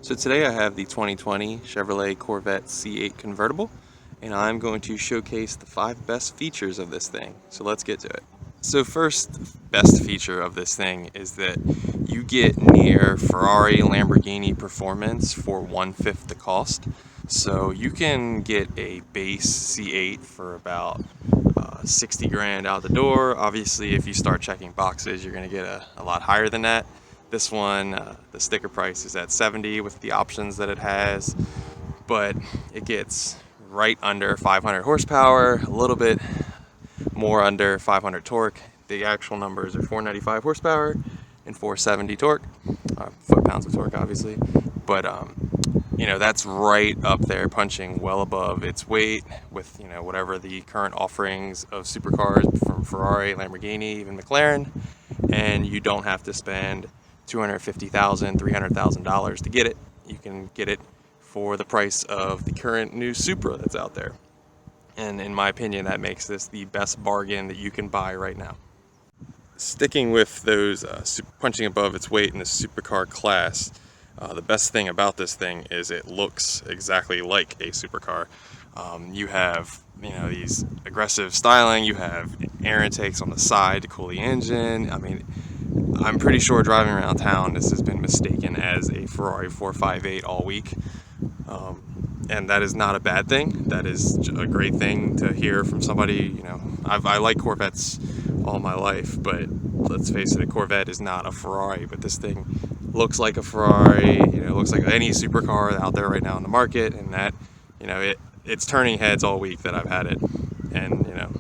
So today I have the 2020 Chevrolet Corvette C8 convertible, and I'm going to showcase the 5 best features of this thing. So let's get to it. So first best feature of this thing is that you get near Ferrari, Lamborghini performance for 1/5 the cost. So you can get a base C8 for about 60 grand out the door. Obviously, if you start checking boxes, you're going to get a lot higher than that. This one, the sticker price is at 70 with the options that it has, but it gets right under 500 horsepower, a little bit more under 500 torque. The actual numbers are 495 horsepower and 470 torque, foot-pounds of torque, obviously. But you know, that's right up there, punching well above its weight with, you know, whatever the current offerings of supercars from Ferrari, Lamborghini, even McLaren. And you don't have to spend $250,000, $300,000 to get it. You can get it for the price of the current new Supra that's out there. And in my opinion, that makes this the best bargain that you can buy right now. Sticking with those punching above its weight in the supercar class, the best thing about this thing is it looks exactly like a supercar. You have, you know, these aggressive styling, you have air intakes on the side to cool the engine. I mean, I'm pretty sure driving around town this has been mistaken as a Ferrari 458 all week. And that is not a bad thing. That is a great thing to hear from somebody. You know, I like Corvettes all my life, but let's face it, a Corvette is not a Ferrari. But this thing looks like a Ferrari. You know, looks like any supercar out there right now in the market, and that, you know, it's turning heads all week that I've had it. And you know,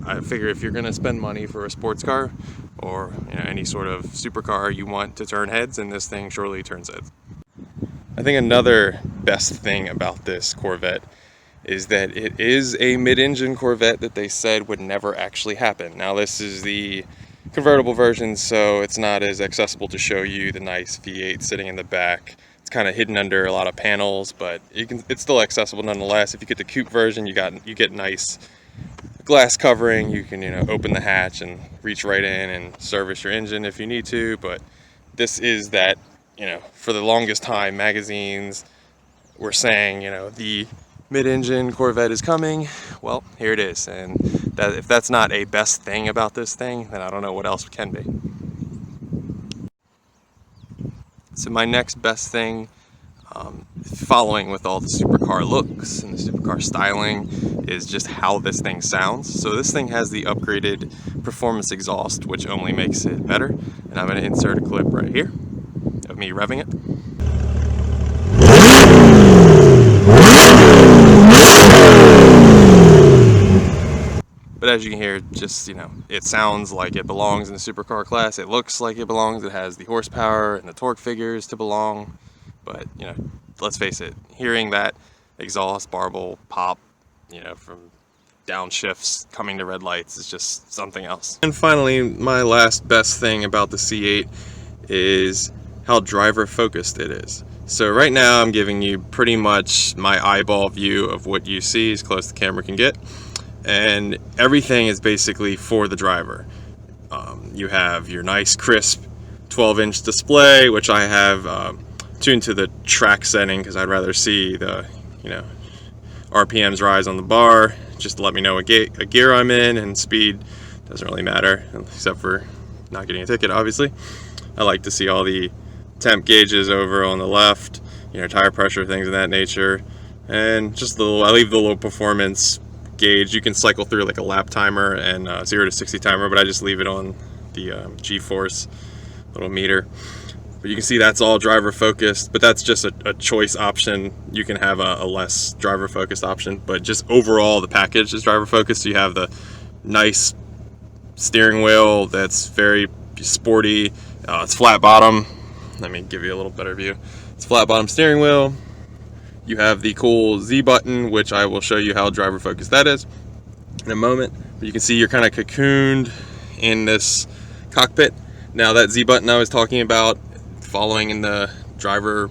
I figure if you're gonna spend money for a sports car or, you know, any sort of supercar you want to turn heads, and this thing surely turns heads. I think another best thing about this Corvette is that it is a mid-engine Corvette that they said would never actually happen. Now this is the convertible version, so it's not as accessible to show you the nice V8 sitting in the back. It's kind of hidden under a lot of panels, but it's still accessible nonetheless. If you get the coupe version, you get nice glass covering. You can, you know, open the hatch and reach right in and service your engine if you need to. But this is that, you know, for the longest time, magazines were saying, you know, the mid-engine Corvette is coming. Well, here it is. And that, if that's not a best thing about this thing, then I don't know what else can be. So my next best thing, following with all the supercar looks and the supercar styling, is just how this thing sounds. So this thing has the upgraded performance exhaust, which only makes it better. And I'm going to insert a clip right here of me revving it. But as you can hear, just, you know, it sounds like it belongs in the supercar class. It looks like it belongs. It has the horsepower and the torque figures to belong. But, you know, let's face it, hearing that exhaust barbel pop, you know, from downshifts coming to red lights is just something else. And finally, my last best thing about the C8 is how driver focused it is. So right now I'm giving you pretty much my eyeball view of what you see, as close as the camera can get. And everything is basically for the driver. You have your nice crisp 12-inch display, which I have tuned to the track setting because I'd rather see the, you know, RPMs rise on the bar, just to let me know what gear I'm in, and speed doesn't really matter, except for not getting a ticket, obviously. I like to see all the temp gauges over on the left, you know, tire pressure, things of that nature, and just I leave the low performance gauge. You can cycle through like a lap timer and 0 to 60 timer, but I just leave it on the G-force little meter. But you can see that's all driver focused, but that's just a choice option. You can have a less driver focused option, but just overall the package is driver focused. So you have the nice steering wheel that's very sporty. It's flat bottom. Let me give you a little better view. It's flat bottom steering wheel. You have the cool Z button, which I will show you how driver focused that is in a moment. But you can see you're kind of cocooned in this cockpit. Now that Z button I was talking about, following in the driver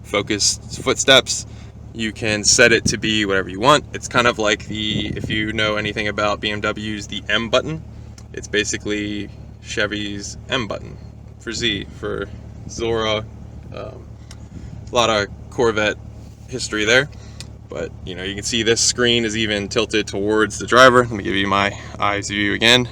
focused footsteps, you can set it to be whatever you want. It's kind of like if you know anything about BMW's, the M button. It's basically Chevy's M button for Z, for Zora, A lot of Corvette history there. But you know, you can see this screen is even tilted towards the driver. Let me give you my eyes view again.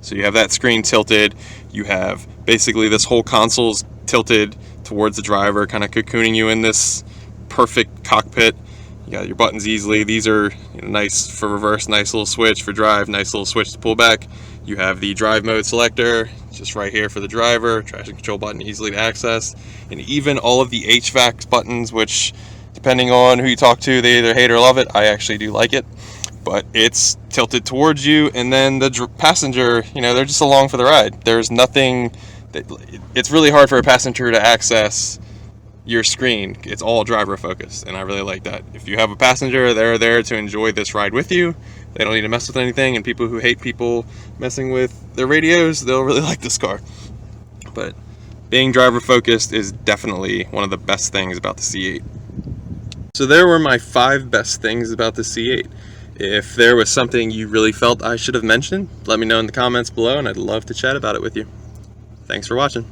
So you have that screen tilted. You have basically this whole console's tilted towards the driver, kind of cocooning you in this perfect cockpit. You got your buttons easily. These are, you know, nice for reverse, nice little switch for drive, nice little switch to pull back. You have the drive mode selector, just right here for the driver, traction control button easily to access, and even all of the HVAC buttons, which depending on who you talk to, they either hate or love it. I actually do like it, but it's tilted towards you, and then the passenger, you know, they're just along for the ride. There's nothing that, it's really hard for a passenger to access your screen. It's all driver focused, and I really like that. If you have a passenger, they're there to enjoy this ride with you. They don't need to mess with anything, and people who hate people messing with their radios, they'll really like this car. But being driver focused is definitely one of the best things about the C8. So there were my 5 best things about the C8. If there was something you really felt I should have mentioned, let me know in the comments below, and I'd love to chat about it with you. Thanks for watching.